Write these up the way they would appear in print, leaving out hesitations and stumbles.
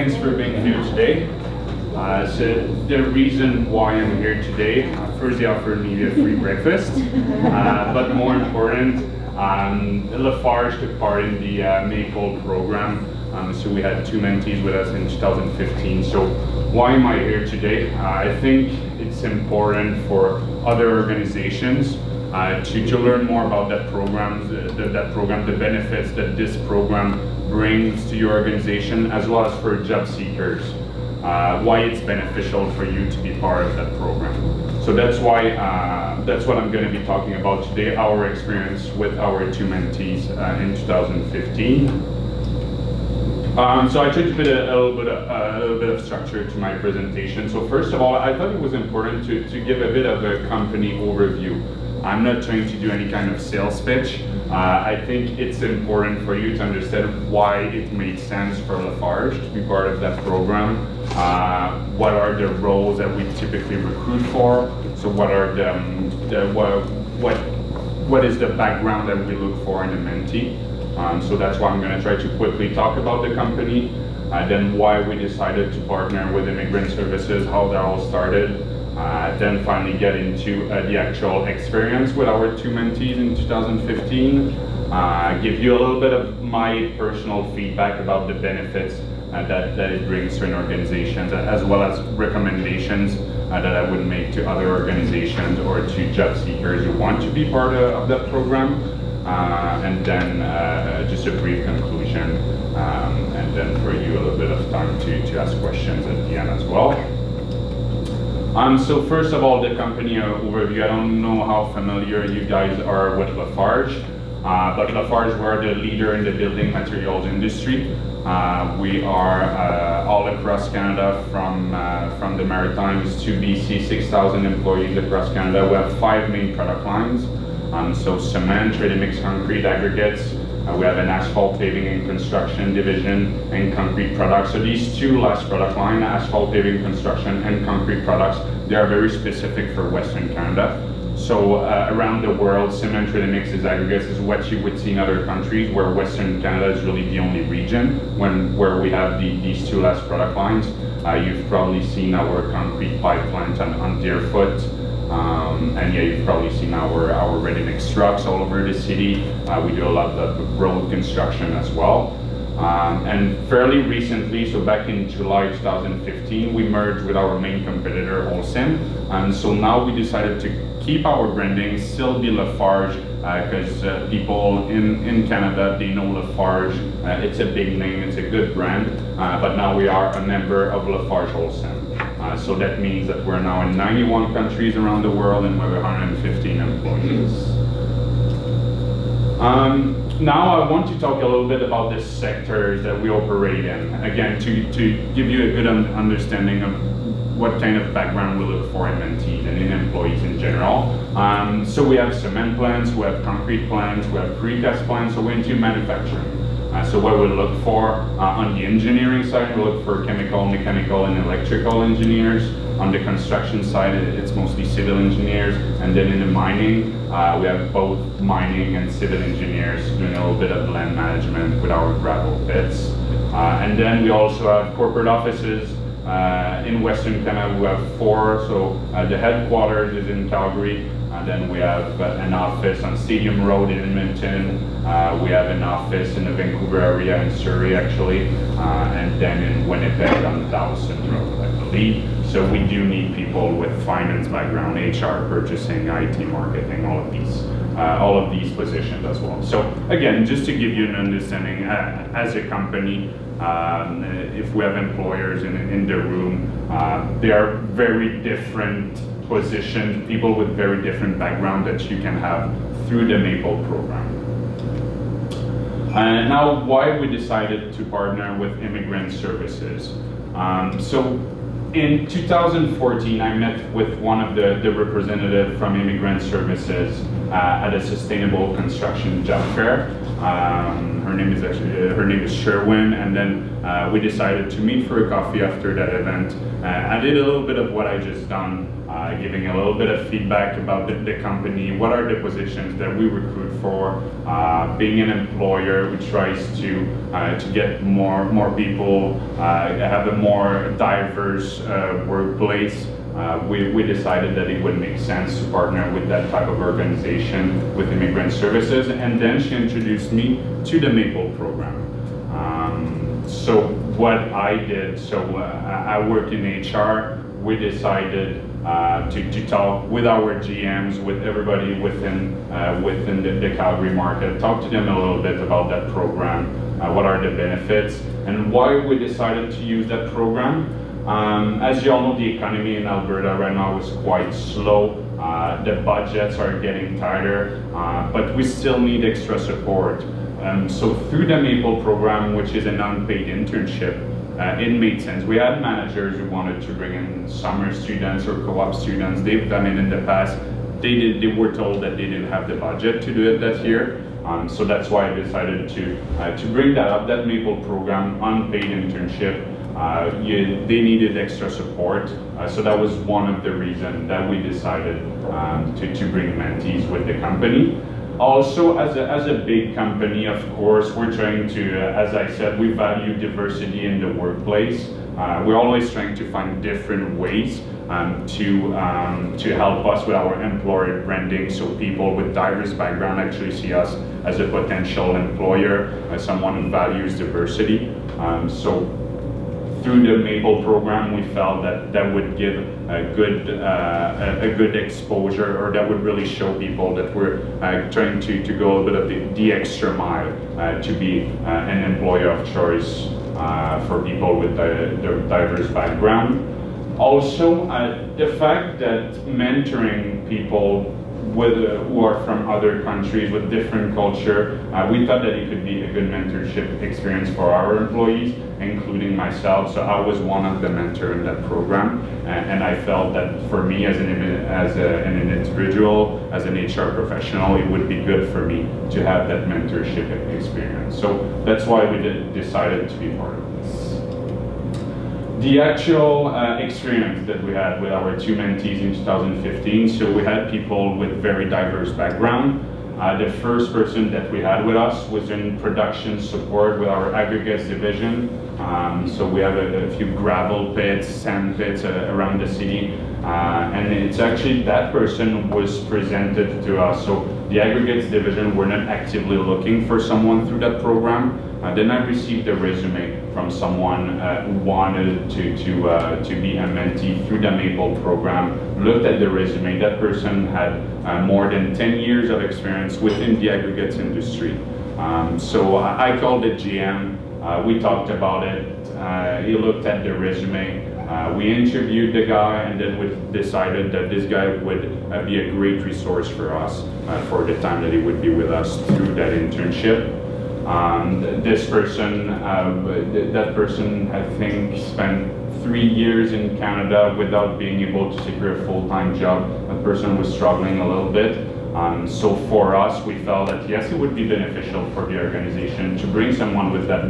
thanks for being here today. So the reason why I'm here today, first they offered me a free breakfast, but more important, Lafarge took part in the Maple program. So we had 2 mentees with us in 2015. So why am I here today? I think it's important for other organizations to learn more about that program, the benefits that this program brings to your organization, as well as for job seekers, why it's beneficial for you to be part of that program. So that's why, that's what I'm going to be talking about today, our experience with our 2 mentees in 2015. So I took a little bit of structure to my presentation. So first of all, I thought it was important to give a bit of a company overview. I'm not trying to do any kind of sales pitch. I think it's important for you to understand why it made sense for Lafarge to be part of that program. What are the roles that we typically recruit for? So what are what is the background that we look for in a mentee? So that's why I'm going to try to quickly talk about the company, then why we decided to partner with Immigrant Services, how that all started, then finally get into the actual experience with our 2 mentees in 2015, give you a little bit of my personal feedback about the benefits that it brings to an organization, as well as recommendations that I would make to other organizations or to job seekers who want to be part of that program. And then just a brief conclusion, and then for you a little bit of time to ask questions at the end as well. So first of all, the company overview. I don't know how familiar you guys are with Lafarge, but Lafarge, we're the leader in the building materials industry. We are all across Canada, from the Maritimes to BC, 6,000 employees across Canada. We have 5 main product lines. So cement, ready-mix concrete, aggregates. We have an asphalt paving and construction division, and concrete products. So these 2 last product line, asphalt paving, construction, and concrete products, they are very specific for Western Canada. So around the world, cement, ready-mix, aggregates is what you would see in other countries, where Western Canada is really the only region where we have these 2 last product lines. You've probably seen our concrete pipe plant on Deerfoot. And yeah, you've probably seen our ready-mix trucks all over the city. We do a lot of road construction as well. And fairly recently, so back in July 2015, we merged with our main competitor, Holcim. And so now we decided to keep our branding, still be Lafarge, because people in Canada, they know Lafarge. It's a big name, it's a good brand, but now we are a member of Lafarge Holcim. So that means that we're now in 91 countries around the world, and we have 115 employees. Now I want to talk a little bit about the sectors that we operate in. Again, to give you a good understanding of what kind of background we look for in mentees and in employees in general. So we have cement plants, we have concrete plants, we have precast plants, so we're into manufacturing. So what we look for on the engineering side, we look for chemical, mechanical, and electrical engineers. On the construction side, it's mostly civil engineers. And then in the mining, we have both mining and civil engineers doing a little bit of land management with our gravel pits. And then we also have corporate offices. In Western Canada, we have 4. So the headquarters is in Calgary. Then we have an office on Stadium Road in Edmonton. We have an office in the Vancouver area, in Surrey actually, and then in Winnipeg on Dawson Road, I believe. So we do need people with finance background, HR, purchasing, IT, marketing, all of these positions as well. So again, just to give you an understanding, as a company, if we have employers in the room, they are very different positions, people with very different background that you can have through the Maple program. And now, why we decided to partner with Immigrant Services. So in 2014, I met with one of the representatives from Immigrant Services at a sustainable construction job fair. Her name is Sherwin, and then we decided to meet for a coffee after that event. I did a little bit of what I just done, giving a little bit of feedback about the company, what are the positions that we recruit for. Being an employer who tries to get more people, have a more diverse workplace. We decided that it would make sense to partner with that type of organization, with Immigrant Services, and then she introduced me to the MAPLE program. So what I did, I work in HR. We decided to talk with our GMs, with everybody within the Calgary market, talk to them a little bit about that program, what are the benefits, and why we decided to use that program. As you all know, the economy in Alberta right now is quite slow. The budgets are getting tighter, but we still need extra support. So through the MAPLE program, which is an unpaid internship, it made sense. We had managers who wanted to bring in summer students or co-op students. They've done it in the past. They were told that they didn't have the budget to do it that year. So that's why I decided to bring that up, that MAPLE program, unpaid internship. They needed extra support. So that was one of the reasons that we decided to bring mentees with the company. Also, as a big company, of course, we're trying to, as I said, we value diversity in the workplace. We're always trying to find different ways to help us with our employer branding, so people with diverse background actually see us as a potential employer, as someone who values diversity. So through the MAPLE program, we felt that would give a good exposure, or that would really show people that we're trying to go a bit of the extra mile to be an employer of choice for people with the diverse background. Also, the fact that mentoring people who are from other countries with different culture, we thought that it could be a good mentorship experience for our employees, including myself. So I was one of the mentors in that program, and I felt that for me as an individual, as an HR professional, it would be good for me to have that mentorship experience. So that's why we decided to be part of this. The actual experience that we had with our two mentees in 2015, so we had people with very diverse background. The first person that we had with us was in production support with our aggregates division. So we have a few gravel pits, sand pits around the city. And it's actually that person was presented to us. So the aggregates division were not actively looking for someone through that program. Then I received a resume from someone who wanted to be a mentee through the MAPLE program. Looked at the resume. That person had more than 10 years of experience within the aggregates industry. So I called the GM. We talked about it. He looked at the resume. We interviewed the guy, and then we decided that this guy would be a great resource for us for the time that he would be with us through that internship. This person, that person, I think, spent 3 years in Canada without being able to secure a full-time job. That person was struggling a little bit. So for us, we felt that yes, it would be beneficial for the organization to bring someone with that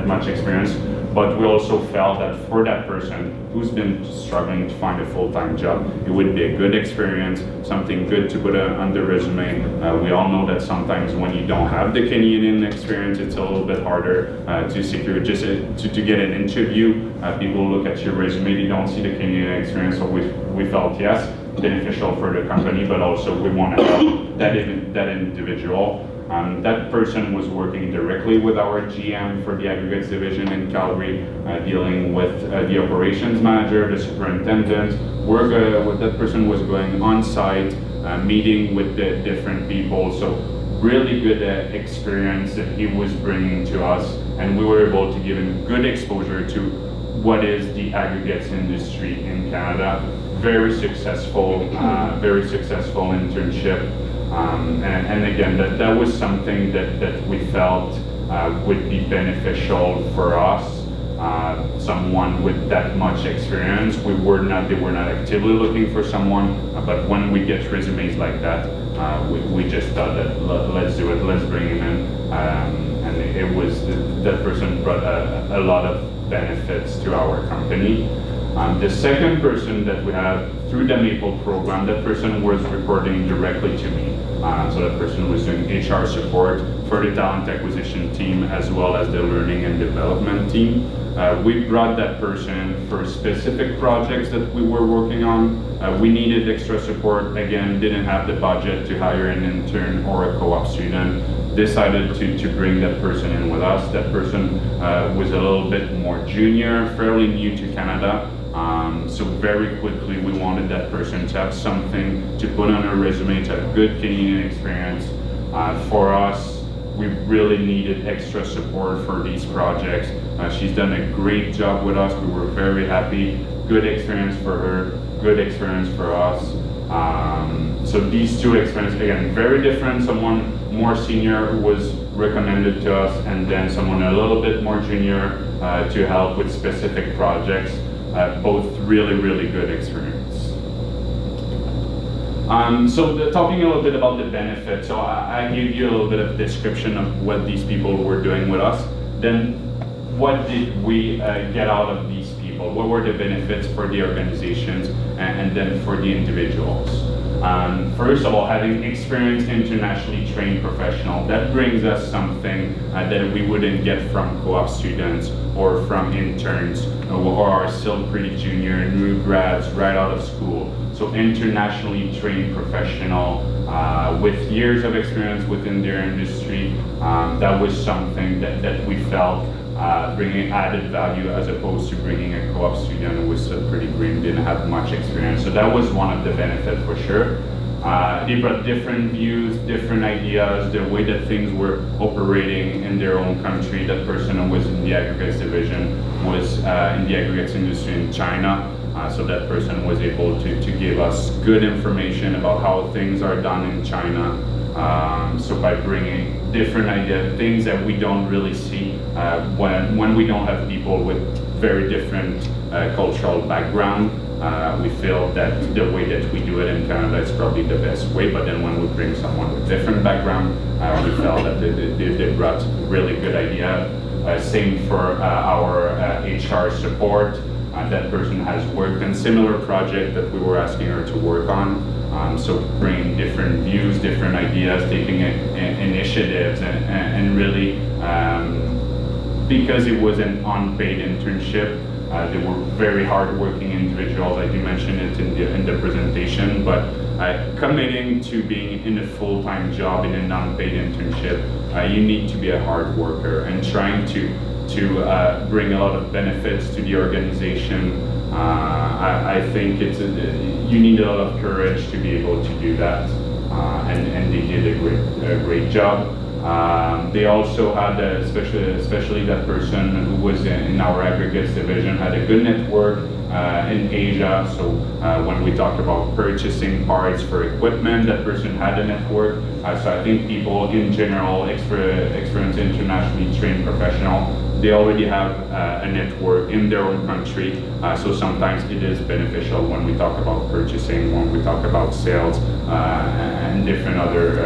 much experience, but we also felt that for that person who's been struggling to find a full-time job, it would be a good experience, something good to put on the resume. We all know that sometimes when you don't have the Canadian experience, it's a little bit harder to secure, just to get an interview. People look at your resume, they don't see the Canadian experience, so we felt yes, beneficial for the company, but also we want to help that individual. That person was working directly with our GM for the aggregates division in Calgary, dealing with the operations manager, the superintendent. That person was going on site, meeting with the different people. So really good experience that he was bringing to us, and we were able to give him good exposure to what is the aggregates industry in Canada. Very successful internship. And again, that was something that we felt would be beneficial for us. Someone with that much experience. They were not actively looking for someone, but when we get resumes like that, we just thought that let's do it, let's bring him in. And that person brought a lot of benefits to our company. The second person that we have through the Maple program, that person was reporting directly to me. So that person was doing HR support for the talent acquisition team as well as the learning and development team. We brought that person for specific projects that we were working on. We needed extra support. Again, didn't have the budget to hire an intern or a co-op student. Decided to bring that person in with us. That person was a little bit more junior, fairly new to Canada. So very quickly we wanted that person to have something to put on her resume, to have good Canadian experience. For us, we really needed extra support for these projects. She's done a great job with us. We were very happy. Good experience for her, good experience for us. So these two experiences, again, very different. Someone more senior who was recommended to us, and then someone a little bit more junior to help with specific projects. Both really, really good experience. Talking a little bit about the benefits. So I gave you a little bit of description of what these people were doing with us. Then what did we get out of these people? What were the benefits for the organizations and then for the individuals? First of all, having experienced internationally trained professional, that brings us something that we wouldn't get from co-op students or from interns or are still pretty junior, new grads right out of school. So internationally trained professional with years of experience within their industry, that was something that we felt bringing added value as opposed to bringing a co-op student who was still pretty green, didn't have much experience. So that was one of the benefits for sure. They brought different views, different ideas, the way that things were operating in their own country. That person was in the aggregates division, was in the aggregates industry in China. So that person was able to give us good information about how things are done in China. So by bringing different ideas, things that we don't really see when we don't have people with very different cultural background. We feel that the way that we do it in Canada is probably the best way, but then when we bring someone with different background, we felt that they brought really good idea. Same for our HR support. That person has worked in similar project that we were asking her to work on. So bringing different views, different ideas, taking initiatives, and really, because it was an unpaid internship, they were very hardworking individuals. I do mention it in the presentation, but committing to being in a full-time job in an unpaid internship, you need to be a hard worker and trying to bring a lot of benefits to the organization. I think you need a lot of courage to be able to do that, and they did a great job. They also had, especially that person who was in our aggregates division, had a good network in Asia. So when we talked about purchasing parts for equipment, that person had a network. So I think people in general, experienced internationally trained professional, they already have a network in their own country. So sometimes it is beneficial when we talk about purchasing, when we talk about sales, and different other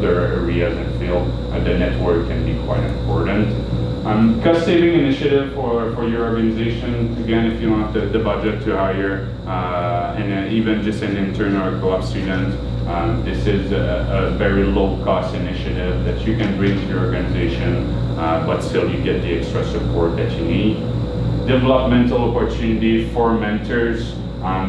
areas and field. The network can be quite important. Cost saving initiative for your organization. Again, if you don't have the budget to hire and even just an intern or a co-op student, this is a very low cost initiative that you can bring to your organization, but still you get the extra support that you need. Developmental opportunity for mentors.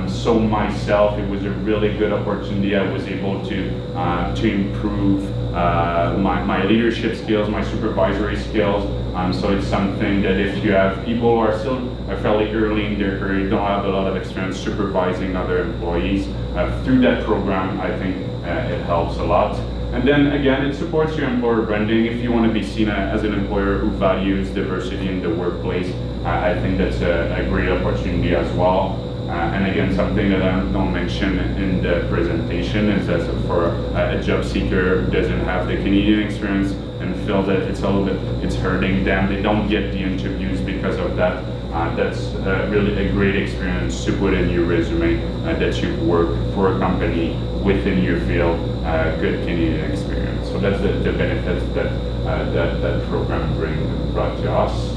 So myself, it was a really good opportunity. I was able to improve my leadership skills, my supervisory skills. So it's something that if you have people who are still fairly early in their career, don't have a lot of experience supervising other employees, through that program, I think it helps a lot. And then again, it supports your employer branding. If you want to be seen as an employer who values diversity in the workplace, I think that's a great opportunity as well. And again, something that I don't mention in the presentation is that for a job seeker who doesn't have the Canadian experience and feel that it's hurting them, they don't get the interviews because of that. That's really a great experience to put in your resume, that you've worked for a company within your field, good Canadian experience. So that's the benefits that that program brought to us.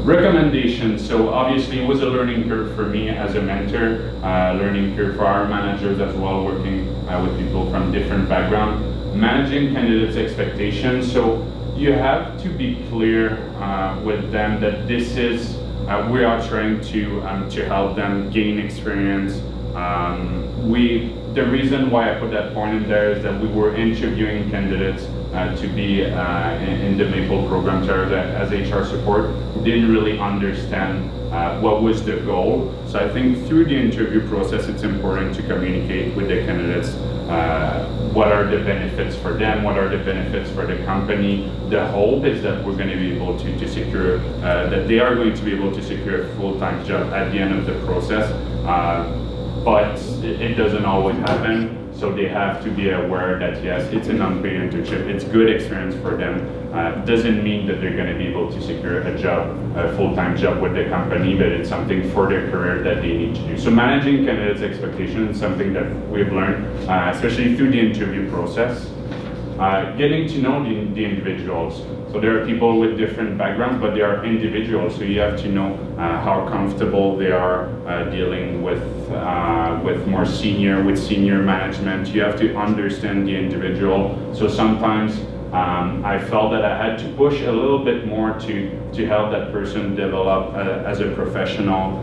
Recommendations. So obviously it was a learning curve for me as a mentor, learning curve for our managers as well, working with people from different backgrounds. Managing candidates' expectations. So you have to be clear with them that this is, we are trying to help them gain experience. The reason why I put that point in there is that we were interviewing candidates to be in the Maple program as HR support. We didn't really understand what was the goal. So I think through the interview process, it's important to communicate with the candidates what are the benefits for them, what are the benefits for the company. The hope is that we're going to be able to secure, that they are going to be able to secure a full-time job at the end of the process. But it doesn't always happen. So they have to be aware that yes, it's an unpaid internship, it's good experience for them. Doesn't mean that they're going to be able to secure a job, a full-time job with the company, but it's something for their career that they need to do. So managing candidates' expectations is something that we've learned, especially through the interview process. Getting to know the individuals. So there are people with different backgrounds, but they are individuals. So you have to know how comfortable they are dealing with senior management. You have to understand the individual. So sometimes I felt that I had to push a little bit more to help that person develop as a professional.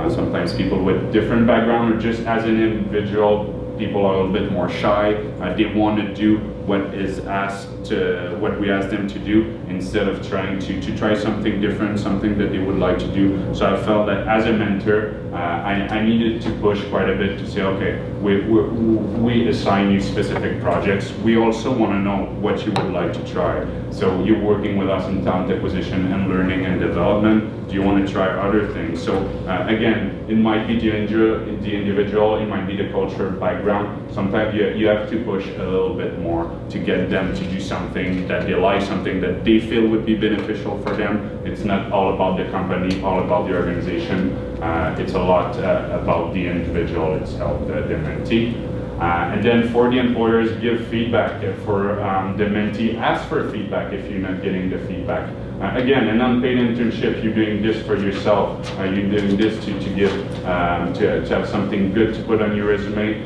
Sometimes people with different background or just as an individual, people are a little bit more shy. They want to do what we ask them to do instead of trying to try something different, something that they would like to do. So I felt that as a mentor, I needed to push quite a bit to say, okay, we assign you specific projects. We also want to know what you would like to try. So you're working with us in talent acquisition and learning and development. Do you want to try other things? So again, it might be the individual, it might be the culture background. Sometimes you have to push a little bit more to get them to do something that they like, something that they feel would be beneficial for them. It's not all about the company, all about the organization. It's a lot about the individual itself, the mentee. And then for the employers, give feedback. For the mentee, ask for feedback if you're not getting the feedback. Again, an unpaid internship, you're doing this for yourself. You're doing this to have something good to put on your resume,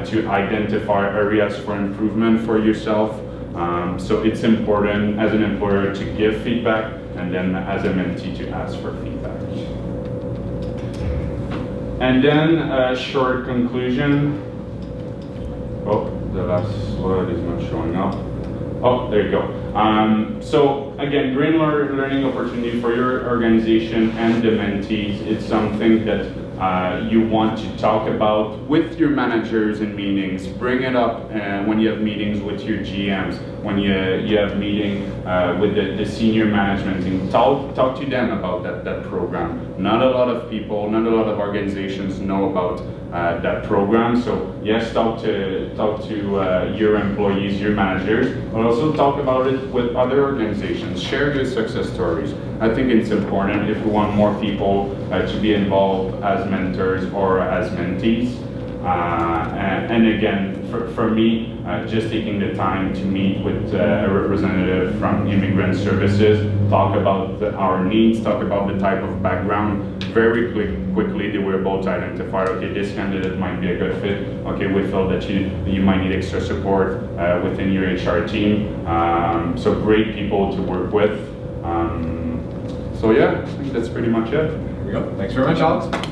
to identify areas for improvement for yourself. So it's important as an employer to give feedback, and then as a mentee to ask for feedback. And then a short conclusion. Oh, the last slide is not showing up. Oh, there you go. So again, great learning opportunity for your organization and the mentees. It's something that you want to talk about with your managers in meetings. Bring it up when you have meetings with your GMs, when you have meeting with the senior management team. Talk to them about that program. Not a lot of people, not a lot of organizations know about that program. So yes, talk to your employees, your managers, but also talk about it with other organizations. Share your success stories. I think it's important if we want more people to be involved as mentors or as mentees. And again, for me, just taking the time to meet with a representative from Immigrant Services, talk about our needs, talk about the type of background. Very quickly, they were able to identify, okay, this candidate might be a good fit. Okay, we feel that you might need extra support within your HR team. So great people to work with. So yeah, I think that's pretty much it. There we go. Thanks very much, Alex.